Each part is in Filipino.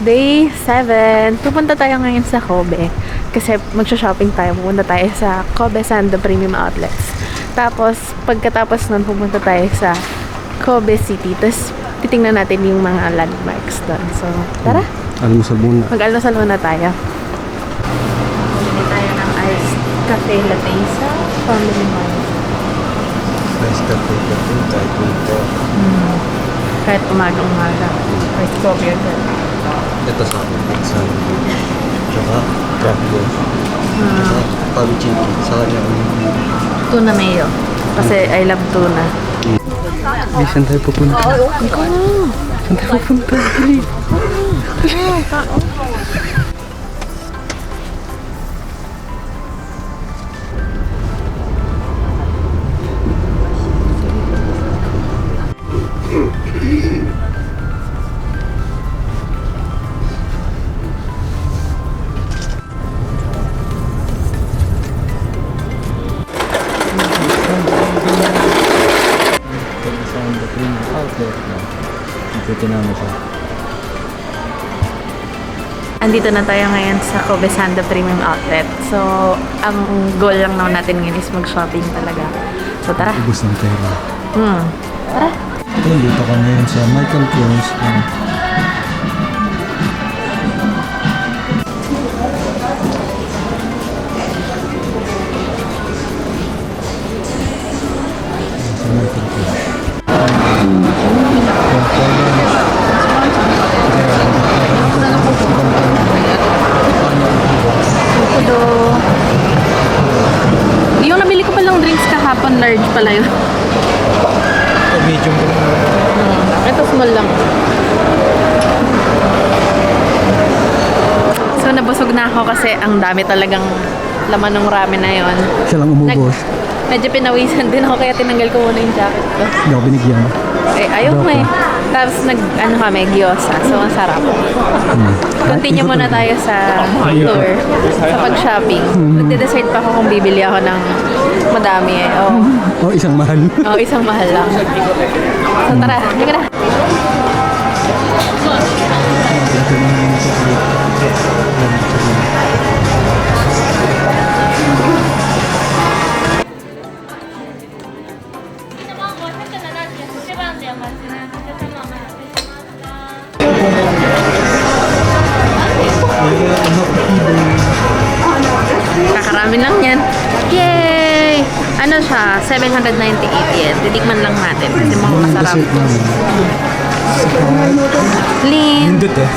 Day 7. Pupunta tayo ngayon sa Kobe. Kasi magsha-shopping tayo. Pupunta tayo sa Kobe Sando Premium Outlets. Tapos, pagkatapos nun, pupunta tayo sa Kobe City. Tapos, titingnan natin yung mga landmarks doon. So, tara. Almusal muna. Mag-almusal muna tayo. Bili tayo ng iced cafe latte sa Family Mart. Iced cafe, kahit punto. Kahit umaga-umaga. Iced coffee agad. Ito sa akin, pizza. Tsaka crab roll. Tsaka palu chicken. Sa kanya, Tuna mayo. Kasi I love tuna. Di, saan tayo pupunta? Saan tayo pupunta? Dali. Andito na tayo ngayon sa Kobe Sando Premium Outlet. So, ang goal lang naman natin ngayon is mag-shopping talaga. So, tara. Ubus ng pera. Tara. Dito ka ngayon sa Michael Kors. Sa Michael Kors. Kudo. Yung nabili ko palang drinks kahapon, large pala yun. Medium ko na. Ito small lang. So, nabusog na ako kasi ang dami talagang laman ng ramen na yon. Siya lang umubos. Medyo pinawisan din ako kaya tinanggal ko muna yung jacket ko. Hindi ako binigyan. Eh, ayaw mo eh. Tapos ano kami, gyoza. So, ang sarap. Continue muna tayo sa tour, sa pag-shopping. Nagde-decide pa ako kung bibili ako ng madami eh. Oh, isang mahal. Isang mahal lang. So, tara. Hindi ka na. Kakarami lang yan. Yay! Ano siya? 798 yen. Titikman lang natin. Kasi mga masarap. Lean. Hindot eh.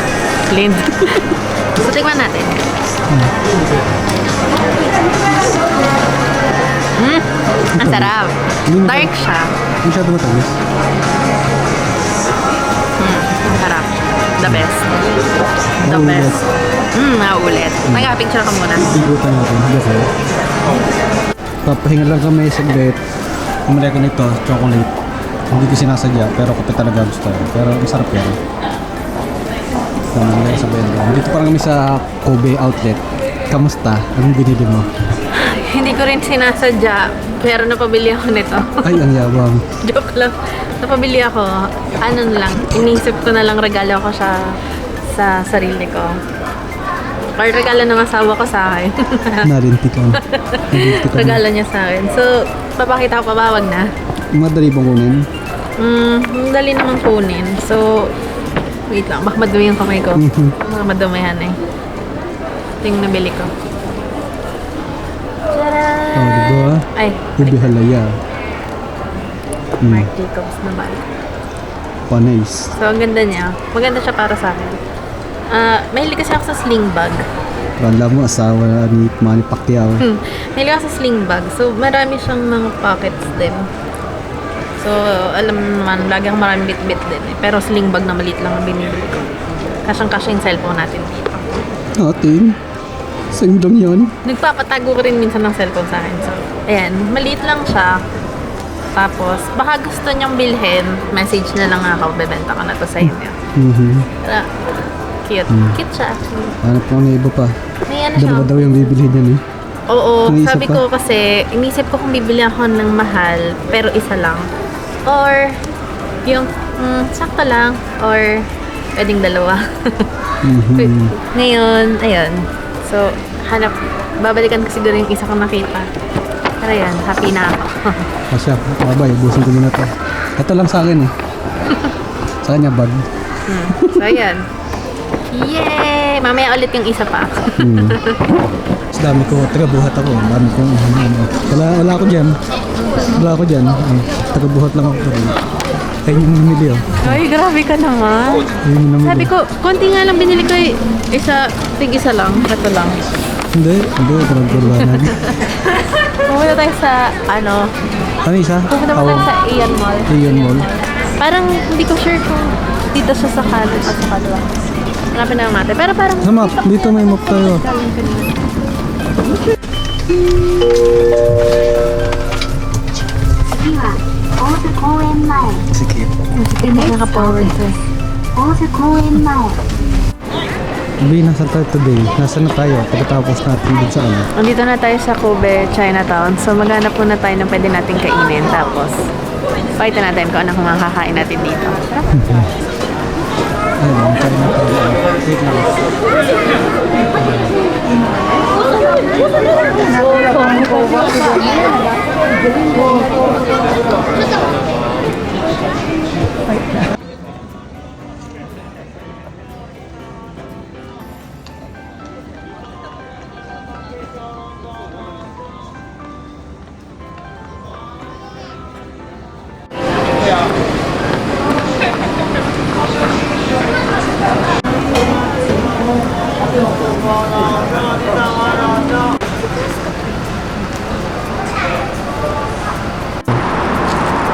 Lean. So, tikman natin. Ang sarap. Dark siya. Hindi siya tumatamis. Ang sarap. The best. The best. Naulit. Nag-picture ka muna. Igutan natin. Okay. Papahinga lang kami saglit. Umali ko nito, chocolate. Hindi ko sinasadya, pero kape talaga gusto ko. Pero masarap yan. Namang sa benda. Dito parang kami sa Kobe Outlet. Kamusta? Anong binili mo? Hindi ko rin sinasadya, pero napabili ako nito. Ay, ang yabang. Joke lang. Napabili ako. Ano lang, inisip ko na lang regalo ko siya sa sarili ko. Or regalo ng asawa ko sa akin. Narinti ka. Regalo niya sa akin. So, papakita ko pa ba? Wag na. Madali bang kunin? Dali naman kunin. So, wait lang. Baka madumi yung kamay ko. Baka madumihan eh. Ito yung nabili ko. Oh, diba? Ay, Ubi halaya. Marc Jacobs na bag. Panais. So, ang ganda niya. Maganda siya para sa akin. Mahilig kasi ako sa sling bag. Kala mo asawa ni Manny Pacquiao. Mahilig ako sa sling bag. So, marami siyang mga pockets din. So, alam naman, lagi akong maraming bit-bit din eh. Pero sling bag na maliit lang ang binili ko. Kasyang-kasya yung cellphone natin dito. Atin? Saan lang yan? Nagpapatago ko rin minsan ng cellphone sa akin. So, ayan, maliit lang siya. Tapos, baka gusto niyang bilhin, message na lang ako, bebenta ko na to sa inyo. Pero, cute. Cute siya actually. Hanap ko na iba pa. May ano siya. Dalawa daw yung bibili niyan eh. Oo, May isa sabi pa? ko kasi, inisip ko kung bibili ako ng mahal, pero isa lang. Or, yung sakto lang. Or, pwedeng dalawa. Mhm. Ngayon, ayun. So, babalikan ko siguro yung isa kong nakita. Pero yan, happy na ako. Kasi, babay, ubusin ko muna to. Ito lang sa akin eh. Sa kanya bag. So, ayan. Yay! Mamaya ulit yung isa pa. Hmm. Mas dami ko, taga-buhat ako. Dami kong, wala ako dyan. Wala ako dyan. Taga-buhat lang ako rin. Ayun yung namili oh. Ay, grabe ka naman. Ayun yung namili. Sabi ko, konti nga lang binili ko eh. Tig-isa lang. Ito lang. Hindi, tarantulanan. Pumunta tayo sa, ano, Ano isa? pumunta pa tayo sa Aeon Mall. Aeon Mall. Parang hindi ko sure kung dito siya sa kanan o sa kaliwa. Hanapin naman natin. Pero parang... Sa map, dito may map tayo. Sige. Hindi naka-forward siya. Sabi, nasan tayo today? Nasaan na tayo? Pagkatapos natin dun sa ano? Andito na tayo sa Kobe, Chinatown. So maghanap muna tayo ng pwede nating kainin. Tapos, pakita natin kung anong makakain natin dito. Ayun, ang tayo na tayo. Wait lang.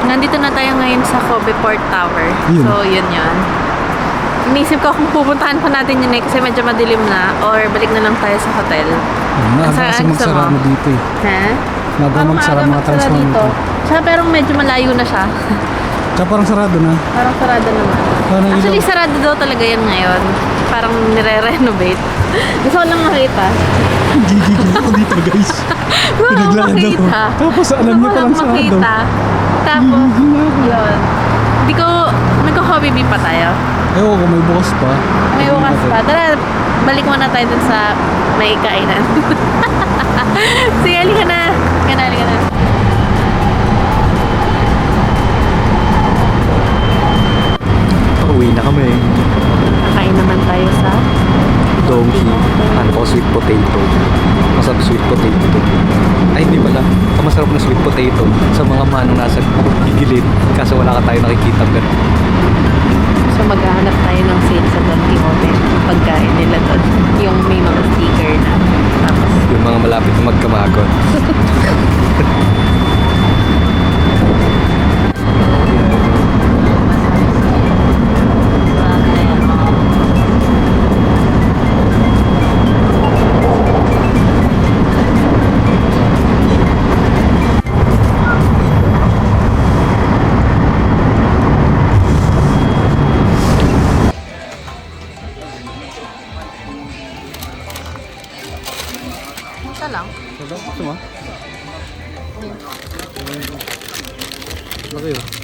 Nandito na tayo ngayon sa Kobe Port Tower. Yun. So, yun. Inisip ko kung pupuntahan pa natin yun eh kasi medyo madilim na or balik na lang tayo sa hotel. Maaga kasi Saan magsara gusto mo? mo dito eh. Ha? Maaga magsara mga magsara transform dito. dito. Tsaka pero medyo malayo na siya. Tsaka parang sarado na. Parang sarado naman. Parang Actually, ilaw. sarado daw talaga yan ngayon. Parang nire-renovate. Gusto ko lang makita. Gigigil ako dito guys. Gusto ko Pinaglakad ako. makita. Tapos alam niyo Gusto ko palang lang sarado. makita. Tapos, yun. Hindi ko, nagko-hobby bee pa tayo. Ewan ko, may bukas pa. May bukas pa. Tara, balik muna tayo dun sa may kainan. Sige, halika na. Halika na. Uwi na kami. Kakain naman tayo sa... Donkey. Ano ko, sweet potato. Masarap sweet potato. Ay, hindi pala. Ang masarap na sweet potato sa mga manong nasa gigilid. Kaso wala ka tayo nakikita ganun. So, maghahanap tayo ng sale sa Don Quixote. Pagkain nila doon. Yung may mga sticker na. Tapos, Yung mga malapit na magkamagon. isa lang. Gusto mo? Laki yun.